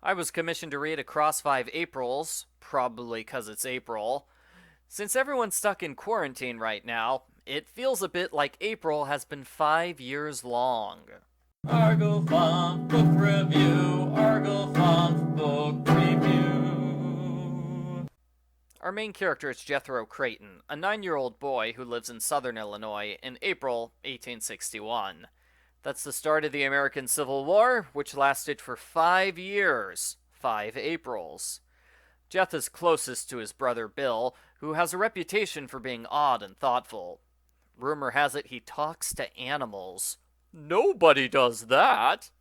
I was commissioned to read Across Five Aprils, probably 'cause it's April. Since everyone's stuck in quarantine right now, it feels a bit like April has been 5 years long. Arglefonf Book Review, Arglefonf Book Review. Our main character is Jethro Creighton, a 9-year-old boy who lives in southern Illinois in April 1861. That's the start of the American Civil War, which lasted for 5 years, 5 Aprils. Jeth is closest to his brother Bill, who has a reputation for being odd and thoughtful. Rumor has it he talks to animals. Nobody does that!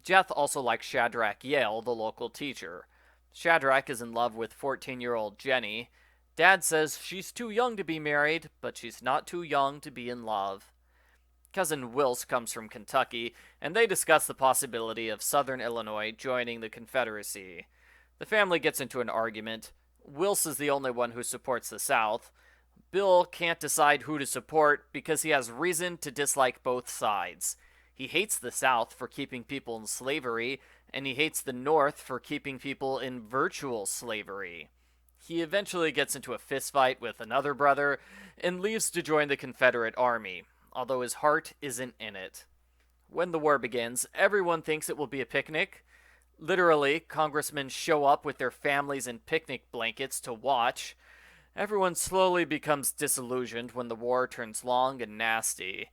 Jeth also likes Shadrach Yale, the local teacher. Shadrach is in love with 14-year-old Jenny. Dad says she's too young to be married, but she's not too young to be in love. Cousin Wills comes from Kentucky, and they discuss the possibility of southern Illinois joining the Confederacy. The family gets into an argument. Wills is the only one who supports the South. Bill can't decide who to support because he has reason to dislike both sides. He hates the South for keeping people in slavery, and he hates the North for keeping people in virtual slavery. He eventually gets into a fistfight with another brother and leaves to join the Confederate Army, although his heart isn't in it. When the war begins, everyone thinks it will be a picnic. Literally, congressmen show up with their families in picnic blankets to watch. Everyone slowly becomes disillusioned when the war turns long and nasty.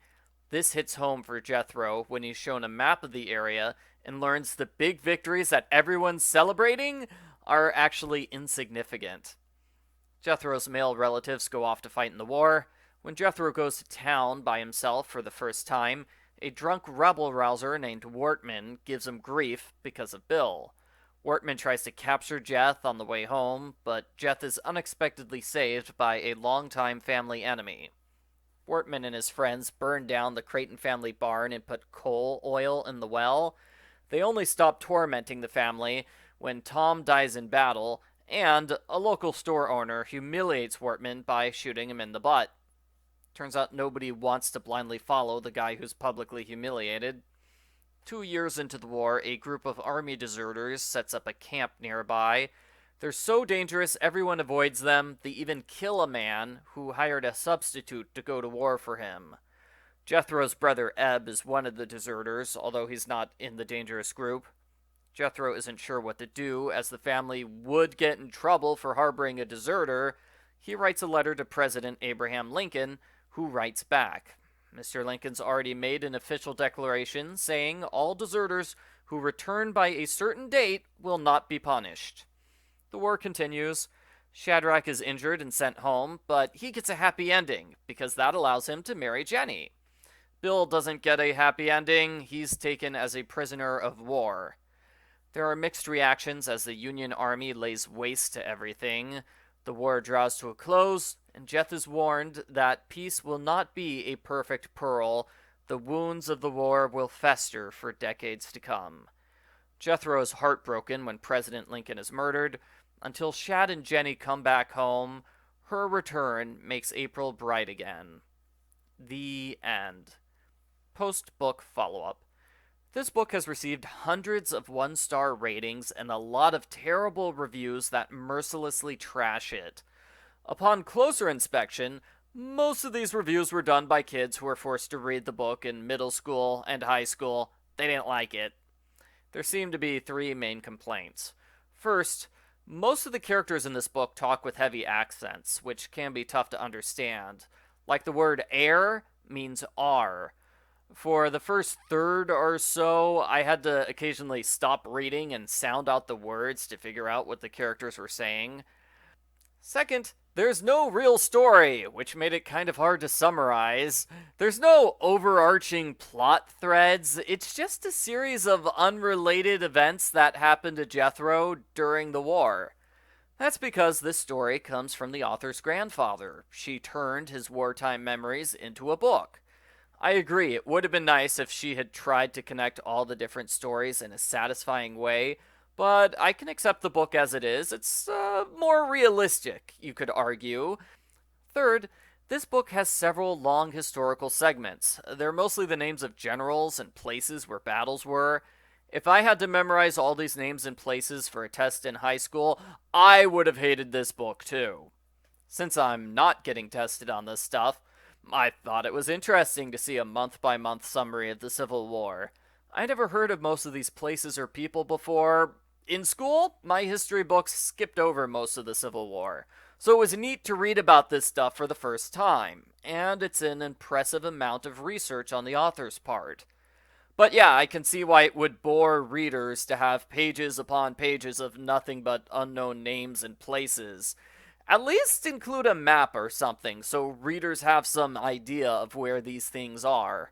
This hits home for Jethro when he's shown a map of the area and learns the big victories that everyone's celebrating are actually insignificant. Jethro's male relatives go off to fight in the war. When Jethro goes to town by himself for the first time, a drunk rebel-rouser named Wortman gives him grief because of Bill. Wortman tries to capture Jeth on the way home, but Jeth is unexpectedly saved by a longtime family enemy. Wortman and his friends burn down the Creighton family barn and put coal oil in the well. They only stop tormenting the family when Tom dies in battle, and a local store owner humiliates Wortman by shooting him in the butt. Turns out nobody wants to blindly follow the guy who's publicly humiliated. 2 years into the war, a group of army deserters sets up a camp nearby. They're so dangerous everyone avoids them. They even kill a man who hired a substitute to go to war for him. Jethro's brother Ebb is one of the deserters, although he's not in the dangerous group. Jethro isn't sure what to do, as the family would get in trouble for harboring a deserter. He writes a letter to President Abraham Lincoln, who writes back. Mr. Lincoln's already made an official declaration saying all deserters who return by a certain date will not be punished. The war continues. Shadrach is injured and sent home, but he gets a happy ending because that allows him to marry Jenny. Bill doesn't get a happy ending. He's taken as a prisoner of war. There are mixed reactions as the Union Army lays waste to everything. The war draws to a close, and Jeth is warned that peace will not be a perfect pearl. The wounds of the war will fester for decades to come. Jethro is heartbroken when President Lincoln is murdered. Until Shad and Jenny come back home, her return makes April bright again. The end. Post-book follow-up. This book has received hundreds of one-star ratings and a lot of terrible reviews that mercilessly trash it. Upon closer inspection, most of these reviews were done by kids who were forced to read the book in middle school and high school. They didn't like it. There seem to be 3 main complaints. First, most of the characters in this book talk with heavy accents, which can be tough to understand. Like the word air means R. For the first third or so, I had to occasionally stop reading and sound out the words to figure out what the characters were saying. Second, there's no real story, which made it kind of hard to summarize. There's no overarching plot threads. It's just a series of unrelated events that happened to Jethro during the war. That's because this story comes from the author's grandfather. She turned his wartime memories into a book. I agree, it would have been nice if she had tried to connect all the different stories in a satisfying way, but I can accept the book as it is. It's more realistic, you could argue. Third, this book has several long historical segments. They're mostly the names of generals and places where battles were. If I had to memorize all these names and places for a test in high school, I would have hated this book too. Since I'm not getting tested on this stuff, I thought it was interesting to see a month by month summary of the Civil War. I never heard of most of these places or people before. In school, my history books skipped over most of the Civil War, so it was neat to read about this stuff for the first time, and it's an impressive amount of research on the author's part. But yeah, I can see why it would bore readers to have pages upon pages of nothing but unknown names and places. At least include a map or something so readers have some idea of where these things are.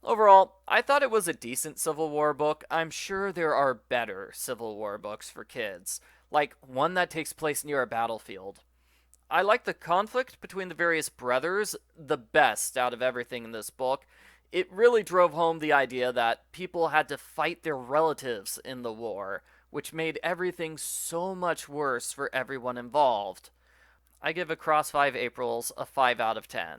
Overall, I thought it was a decent Civil War book. I'm sure there are better Civil War books for kids, like one that takes place near a battlefield. I like the conflict between the various brothers the best out of everything in this book. It really drove home the idea that people had to fight their relatives in the war, which made everything so much worse for everyone involved. I give Across 5 Aprils a 5 out of 10.